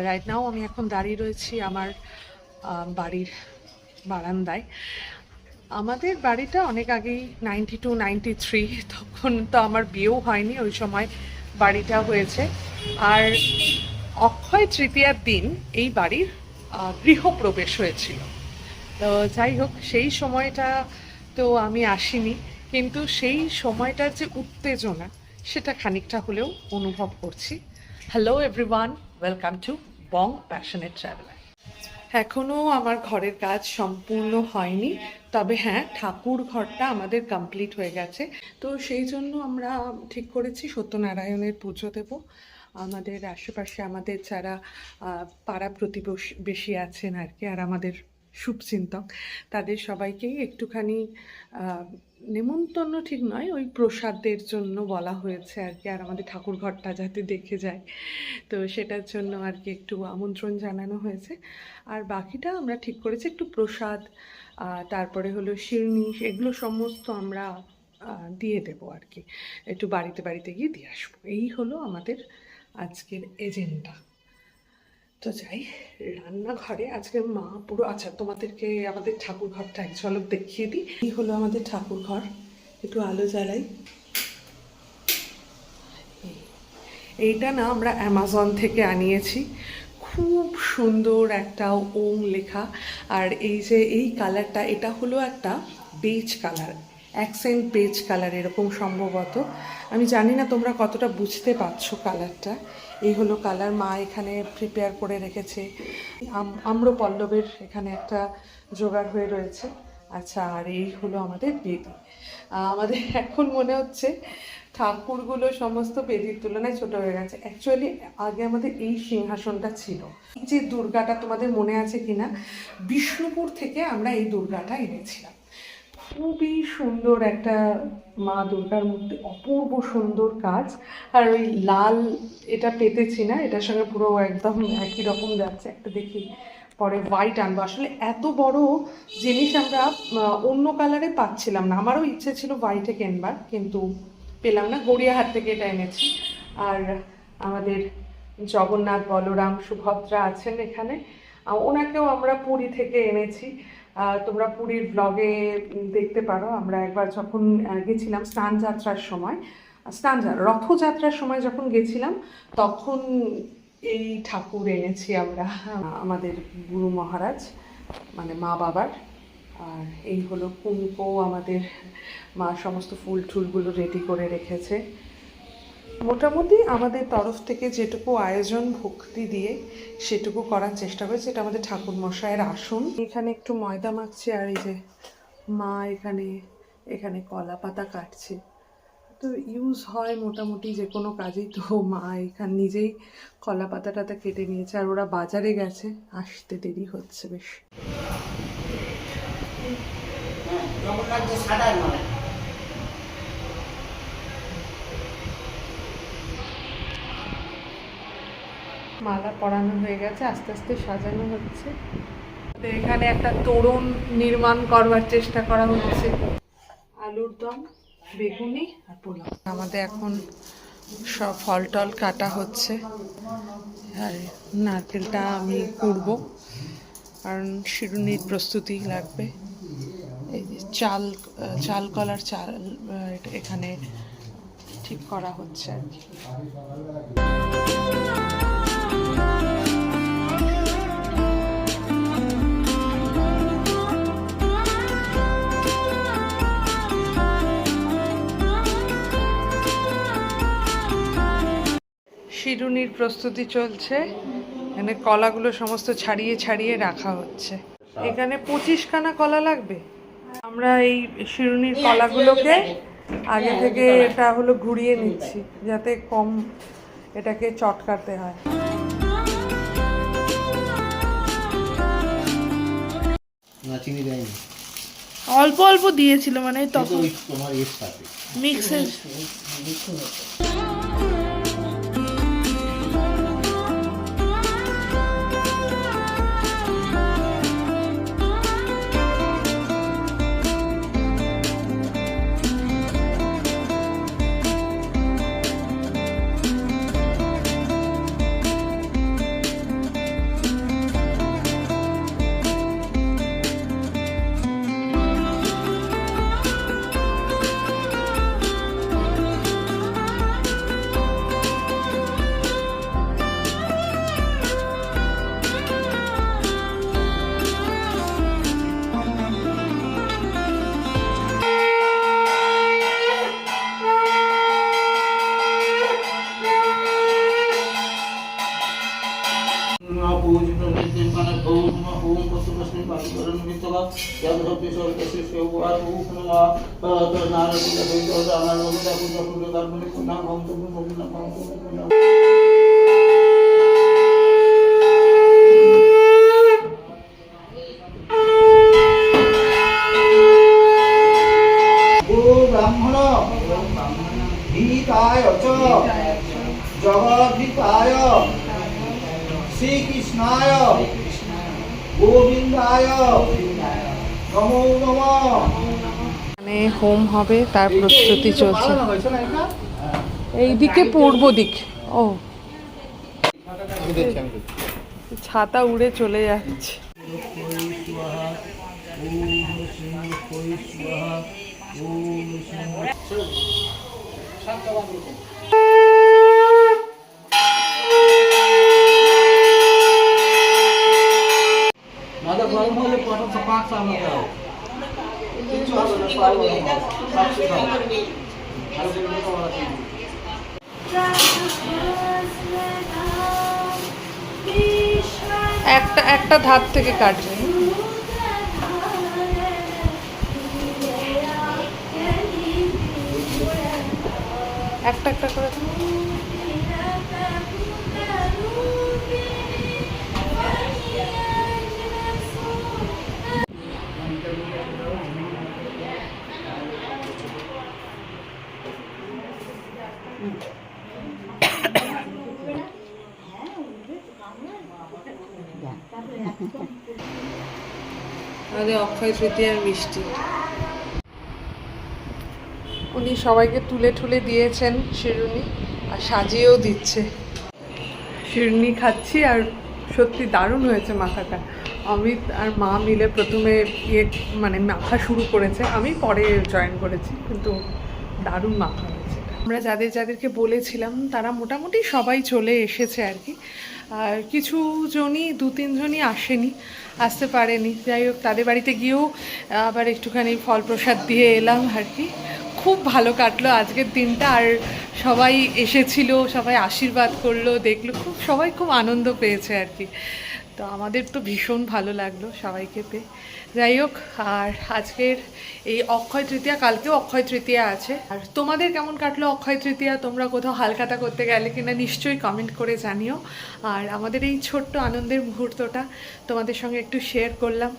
Right now আমি এখন দাঁড়িয়ে রয়েছি আমার বাড়ির বারান্দায়। আমাদের বাড়িটা অনেক আগেই 92-93, তখন তো আমার বিয়েও হয়নি, ওই সময় বাড়িটা হয়েছে। আর অক্ষয় তৃতীয়ার দিন এই বাড়ির গৃহপ্রবেশ হয়েছিল। তো যাই হোক, সেই সময়টা তো আমি আসিনি, কিন্তু সেই সময়টার যে উত্তেজনা সেটা খানিকটা হলেও অনুভব করছি। Hello everyone, welcome to Bong passionate traveller. এখনও আমার ঘরের কাজ সম্পূর্ণ হয়নি, তবে হ্যাঁ, ঠাকুর ঘরটা আমাদের কমপ্লিট হয়ে গেছে। তো সেই জন্য আমরা ঠিক করেছি সত্যনারায়ণের পুজো দেব। আমাদের আশেপাশে আমাদের যারা পাড়া প্রতিবেশী আছেন আর কি, আর আমাদের শুভচিন্তক, তাদের সবাইকেই একটুখানি নেমন্তন্ন ঠিক নয়, ওই প্রসাদের জন্য বলা হয়েছে আর কি, আর আমাদের ঠাকুর ঘরটা যাতে দেখে যায়, তো সেটার জন্য আর কি একটু আমন্ত্রণ জানানো হয়েছে। আর বাকিটা আমরা ঠিক করেছি একটু প্রসাদ, তারপরে হলো শিরনি, এগুলো সমস্ত আমরা দিয়ে দেবো আর কি, একটু বাড়িতে বাড়িতে গিয়ে দিয়ে আসবো। এই হলো আমাদের আজকের এজেন্ডা। তো যাই, রান্নাঘরে আজকে মা পুরো, আচ্ছা তোমাদেরকে আমাদের ঠাকুর ঘরটা এক ঝলক দেখিয়ে দিই। এই হলো আমাদের ঠাকুর ঘর, একটু আলো জ্বালাই। এইটা না আমরা অ্যামাজন থেকে আনিয়েছি, খুব সুন্দর একটা ওং লেখা। আর এই যে এই কালারটা, এটা হলো একটা beige colour, accent beige colour এরকম সম্ভবত, আমি জানি না তোমরা কতটা বুঝতে পারছো কালারটা। এই হলো কালার, মা এখানে প্রিপেয়ার করে রেখেছে। আম্রপল্লবের এখানে একটা জোগাড় হয়ে রয়েছে। আচ্ছা, আর এই হলো আমাদের বেদি। আমাদের এখন মনে হচ্ছে ঠাকুরগুলো সমস্ত বেদির তুলনায় ছোট হয়ে গেছে। অ্যাকচুয়ালি আগে আমাদের এই সিংহাসনটা ছিল। এই যে দুর্গাটা তোমাদের মনে আছে কিনা, বিষ্ণুপুর থেকে আমরা এই দুর্গাটা এনেছিলাম। খুবই সুন্দর একটা মা দুর্গার মূর্তি, অপূর্ব সুন্দর কাজ। আর ওই লাল এটা পেতেছি না, এটার সঙ্গে পুরো একদম একই রকম যাচ্ছে। একটা দেখি পরে হোয়াইট আনবো। আসলে এত বড় জিনিস আমরা অন্য কালারে পাচ্ছিলাম না, আমারও ইচ্ছে ছিল হোয়াইটে কেনবার, কিন্তু পেলাম না। গড়িয়াহাট থেকে এটা এনেছি। আর আমাদের জগন্নাথ, বলরাম, সুভদ্রা আছেন এখানে, ওনাকেও আমরা পুরী থেকে এনেছি। তোমরা পুরীর ব্লগে দেখতে পারো, আমরা একবার যখন গেছিলাম স্নানযাত্রার সময়, রথযাত্রার সময় যখন গেছিলাম, তখন এই ঠাকুর এনেছি আমরা, আমাদের গুরু মহারাজ মানে মা বাবার। আর এই হলো কুমকো, আমাদের মা সমস্ত ফুল টুলগুলো রেডি করে রেখেছে। মোটামুটি আমাদের তরফ থেকে যেটুকু আয়োজন ভক্তি দিয়ে সেটুকু করার চেষ্টা করেছি। এটা আমাদের ঠাকুর মশাইয়ের আসন। এখানে একটু ময়দা মাখছি, আর এই যে মা এখানে কলা পাতা কাটছে। তো ইউজ হয় মোটামুটি যে কোনো কাজেই, তো মা এখানে নিজেই কলা পাতাটা কেটে নিয়েছে। আর ওরা বাজারে গেছে, আসতে দেরি হচ্ছে বেশ। মালা পরানো হয়ে গেছে, আস্তে আস্তে সাজানো হচ্ছে। তো এখানে একটা তোরণ নির্মাণ করবার চেষ্টা করা হচ্ছে। আলুর দম, বেগুনি আর পোলাও। আমাদের এখন সব ফল টল কাটা হচ্ছে, আর নারকেলটা আমি কুড়বো, কারণ শিরুনির প্রস্তুতি লাগবে। এই যে চাল কলার চাল এখানে ঠিক করা হচ্ছে আর কি। শিরুনির প্রস্তুতি চলছে, এখানে কলাগুলো সমস্ত ছাড়িয়ে ছাড়িয়ে রাখা হচ্ছে। এখানে 25খানা কলা লাগবে। আমরা এই শিরুনির কলাগুলোকে আগে থেকে এটা হলো ঘুরিয়ে নিচ্ছি, যাতে কম এটাকে চটকাতে হয়। অল্প অল্প দিয়েছিল, মানে তখন মিক্সের। ব্রাহ্মণ হিতায় চ জগদ্ধিতায় শ্রীকৃষ্ণায় গোবিন্দায় নমো নমঃ। মানে হোম হবে তার প্রস্তুতি চলছে। এইদিকে পূর্ব দিক। ও ছাতা উড়ে চলে যাচ্ছে। মাদা গরম হলে পটল পাক সামনে দাও কিছু হবে না পারবো না সাক্ষী দাও আর বলবো তোমার একটা একটা ধার থেকে কাটবে। একটা একটা করে দাও। আমাদের অক্ষয় তৃতীয়ার মিষ্টি। উনি সবাইকে তুলে ঠুলে দিয়েছেন শিরুনি, আর সাজিয়েও দিচ্ছে। শিরুনি খাচ্ছি আর সত্যি দারুণ হয়েছে মাখাটা। অমিত আর মা মিলে প্রথমে মানে মাখা শুরু করেছে, আমি পরে জয়েন করেছি, কিন্তু দারুণ মাখা হয়েছে। আমরা যাদেরকে বলেছিলাম তারা মোটামুটি সবাই চলে এসেছে আর কি। আর কিছু জনই 2-3 জনই আসেনি, আসতে পারেনি। যাই হোক, তাদের বাড়িতে গিয়েও আবার একটুখানি ফল প্রসাদ দিয়ে এলাম আর কি। খুব ভালো কাটলো আজকের দিনটা। আর সবাই এসেছিল, সবাই আশীর্বাদ করলো, দেখলো, সবাই খুব আনন্দ পেয়েছে আর কি। তো আমাদের তো ভীষণ ভালো লাগলো সবাইকে পেয়ে। যাই হোক, আর আজকের এই অক্ষয় তৃতীয়া, কালকেও অক্ষয় তৃতীয়া আছে। আর তোমাদের কেমন কাটলো অক্ষয় তৃতীয়া? তোমরা কোথাও হালখাতা করতে গেলে কিনা নিশ্চয়ই কমেন্ট করে জানিও। আর আমাদের এই ছোট্ট আনন্দের মুহূর্তটা তোমাদের সঙ্গে একটু শেয়ার করলাম।